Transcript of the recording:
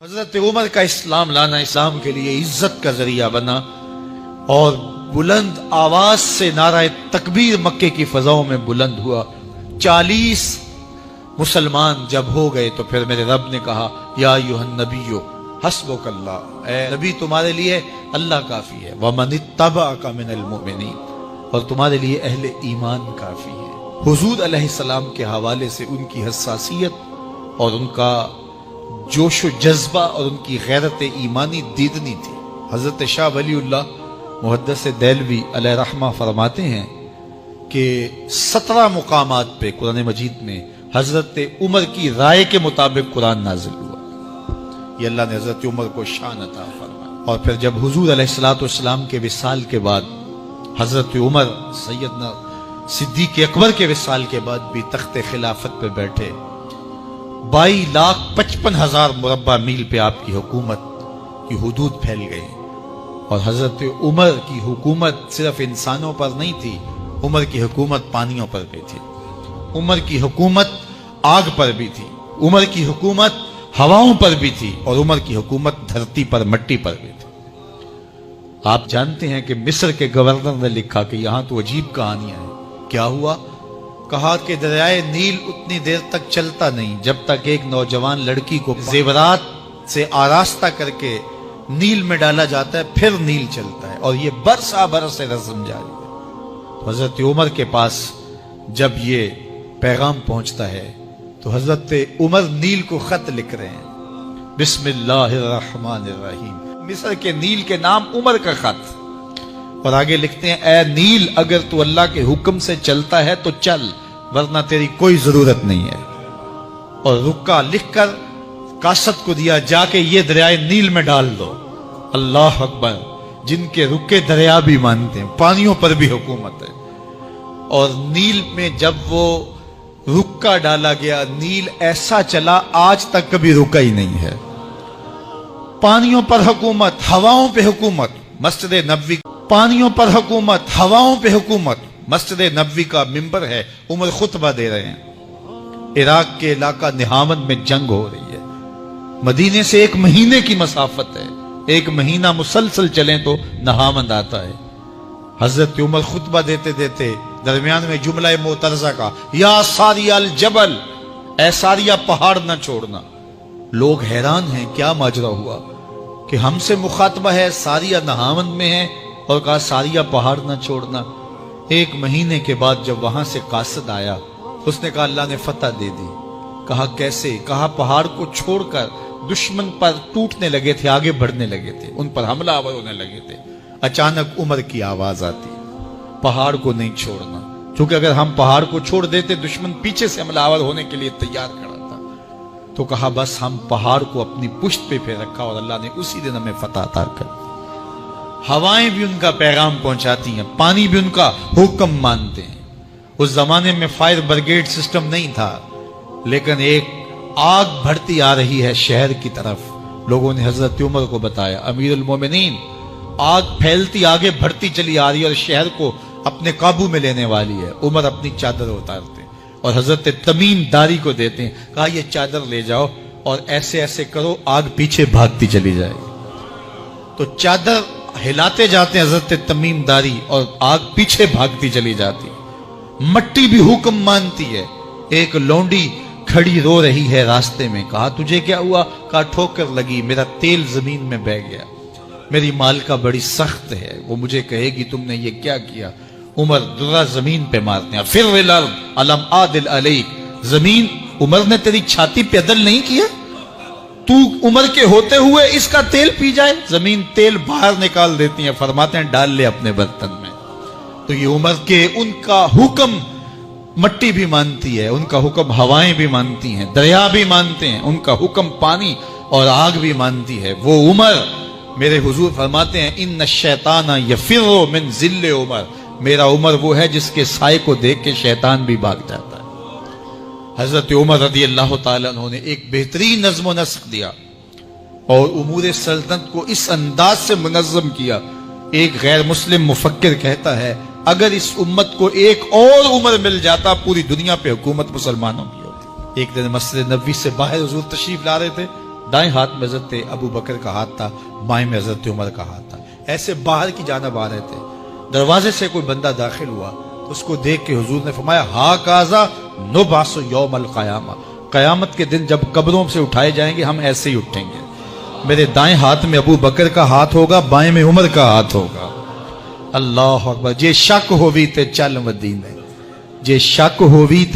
حضرت عمر کا اسلام لانا اسلام کے لیے عزت کا ذریعہ بنا اور بلند آواز سے نعرہ تکبیر مکے کی فضاؤں میں بلند ہوا۔ 40 مسلمان جب ہو گئے تو پھر میرے رب نے کہا یا ایھا النبی حسبک اللہ، اے نبی تمہارے لیے اللہ کافی ہے، ومن اتبعک من المؤمنین، اور تمہارے لیے اہل ایمان کافی ہے۔ حضور علیہ السلام کے حوالے سے ان کی حساسیت اور ان کا جوش و جذبہ اور ان کی غیرت ایمانی دیدنی تھی۔ حضرت شاہ ولی اللہ محدث دہلوی علیہ رحمہ فرماتے ہیں کہ 17 مقامات پہ قرآن مجید میں حضرت عمر کی رائے کے مطابق قرآن نازل ہوا۔ یہ اللہ نے حضرت عمر کو شان عطا فرمایا۔ اور پھر جب حضور علیہ السلام کے وصال کے بعد حضرت عمر سیدنا صدیق اکبر کے وصال کے بعد بھی تخت خلافت پہ بیٹھے، 22,55,000 مربع میل پہ آپ کی حکومت کی حدود پھیل گئی، اور حضرت عمر کی حکومت صرف انسانوں پر نہیں تھی، عمر کی حکومت پانیوں پر بھی تھی، عمر کی حکومت آگ پر بھی تھی، عمر کی حکومت ہواؤں پر بھی تھی، اور عمر کی حکومت دھرتی پر مٹی پر بھی تھی۔ آپ جانتے ہیں کہ مصر کے گورنر نے لکھا کہ یہاں تو عجیب کہانیاں ہیں۔ کیا ہوا؟ کہا کہ دریائے نیل اتنی دیر تک چلتا نہیں جب تک ایک نوجوان لڑکی کو زیورات سے آراستہ کر کے نیل میں ڈالا جاتا ہے، پھر نیل چلتا ہے، اور یہ برسا برس رسم جاری ہے۔ حضرت عمر کے پاس جب یہ پیغام پہنچتا ہے تو حضرت عمر نیل کو خط لکھ رہے ہیں، بسم اللہ الرحمن الرحیم، مصر کے نیل کے نام عمر کا خط، اور آگے لکھتے ہیں اے نیل اگر تو اللہ کے حکم سے چلتا ہے تو چل، ورنہ تیری کوئی ضرورت نہیں ہے۔ اور رکا لکھ کر کاشت کو دیا، جا کے یہ دریائے نیل میں ڈال دو۔ اللہ اکبر، جن کے رکے دریا بھی مانتے ہیں، پانیوں پر بھی حکومت ہے۔ اور نیل میں جب وہ رکا ڈالا گیا، نیل ایسا چلا آج تک کبھی رکا ہی نہیں ہے۔ پانیوں پر حکومت، ہواؤں پہ حکومت، مسجد نبوی، پانیوں پر حکومت، ہواؤں پہ حکومت، مسجد نبوی کا منبر ہے، عمر خطبہ دے رہے ہیں۔ عراق کے علاقہ نہاون میں جنگ ہو رہی ہے، مدینے سے 1 مہینے کی مسافت ہے، 1 مہینہ مسلسل چلیں تو نہاون آتا ہے۔ حضرت عمر خطبہ دیتے دیتے درمیان میں جملہ معترضہ کا، یا ساریہ الجبل، اے ساریہ پہاڑ نہ چھوڑنا۔ لوگ حیران ہیں کیا ماجرا ہوا کہ ہم سے مخاطبہ ہے، ساریہ نہاون میں ہے، اور کہا ساریہ پہاڑ نہ چھوڑنا۔ 1 مہینے کے بعد جب وہاں سے قاصد آیا، اس نے کہا اللہ نے فتح دے دی۔ کہا کیسے؟ کہا پہاڑ کو چھوڑ کر دشمن پر ٹوٹنے لگے تھے، آگے بڑھنے لگے تھے، ان پر حملہ آور ہونے لگے تھے۔ اچانک عمر کی آواز آتی، پہاڑ کو نہیں چھوڑنا، کیونکہ اگر ہم پہاڑ کو چھوڑ دیتے دشمن پیچھے سے حملہ آور ہونے کے لیے تیار کھڑا تھا۔ تو کہا بس ہم پہاڑ کو اپنی پشت پہ پھیر رکھا، اور اللہ نے اسی دن ہمیں فتح عطا کر دی۔ ہوائیں بھی ان کا پیغام پہنچاتی ہیں، پانی بھی ان کا حکم مانتے ہیں۔ اس زمانے میں فائر بریگیڈ سسٹم نہیں تھا، لیکن ایک آگ بڑھتی آ رہی ہے شہر کی طرف۔ لوگوں نے حضرت عمر کو بتایا، امیر المومنین آگ پھیلتی آگے بڑھتی چلی آ رہی ہے اور شہر کو اپنے قابو میں لینے والی ہے۔ عمر اپنی چادر اتارتے ہیں اور حضرت تمیم داری کو دیتے ہیں، کہا یہ چادر لے جاؤ اور ایسے ایسے کرو، آگ پیچھے بھاگتی چلی جائے گی۔ تو چادر ہلاتے جاتے ہیں حضرت تمیم داری، اور آگ پیچھے بھاگتی چلی جاتی۔ مٹی بھی حکم مانتی ہے۔ ایک لونڈی کھڑی رو رہی ہے راستے میں، کہا تجھے کیا ہوا؟ کہا ٹھوکر لگی، میرا تیل زمین میں بہہ گیا، میری مالکہ بڑی سخت ہے، وہ مجھے کہے گی تم نے یہ کیا کیا۔ عمر درہ زمین پہ مارتے ہیں، فر الارض الم عادل علیک، زمین عمر نے تیری چھاتی پہ عدل نہیں کیا؟ تو عمر کے ہوتے ہوئے اس کا تیل پی جائے؟ زمین تیل باہر نکال دیتی ہیں، فرماتے ہیں ڈال لے اپنے برتن میں۔ تو یہ عمر کے ان کا حکم مٹی بھی مانتی ہے، ان کا حکم ہوائیں بھی مانتی ہیں، دریا بھی مانتے ہیں، ان کا حکم پانی اور آگ بھی مانتی ہے۔ وہ عمر، میرے حضور فرماتے ہیں ان الشیطان یفر من ذل عمر، میرا عمر وہ ہے جس کے سائے کو دیکھ کے شیطان بھی بھاگ جاتا ہے۔ حضرت عمر رضی اللہ تعالیٰ عنہ نے ایک بہترین نظم و نسق دیا اور امور سلطنت کو اس انداز سے منظم کیا۔ ایک غیر مسلم مفکر کہتا ہے اگر اس امت کو ایک اور عمر مل جاتا پوری دنیا پہ حکومت مسلمانوں کی ہوتی۔ ایک دن مسجد نبوی سے باہر حضور تشریف لا رہے تھے، دائیں ہاتھ میں حضرت ابو بکر کا ہاتھ تھا، بائیں میں حضرت عمر کا ہاتھ تھا، ایسے باہر کی جانب آ رہے تھے۔ دروازے سے کوئی بندہ داخل ہوا، اس کو دیکھ کے حضور نے فرمایا ہا کازا نبعث یوم القیامہ، قیامت کے دن جب قبروں سے اٹھائے جائیں گے ہم ایسے ہی اٹھیں گے، میرے دائیں ہاتھ میں ابو بکر کا ہاتھ ہوگا، بائیں میں عمر کا ہاتھ ہوگا۔ اللہ اکبر۔ جے شک ہووی تے چل مدینے، جے شک ہووی تے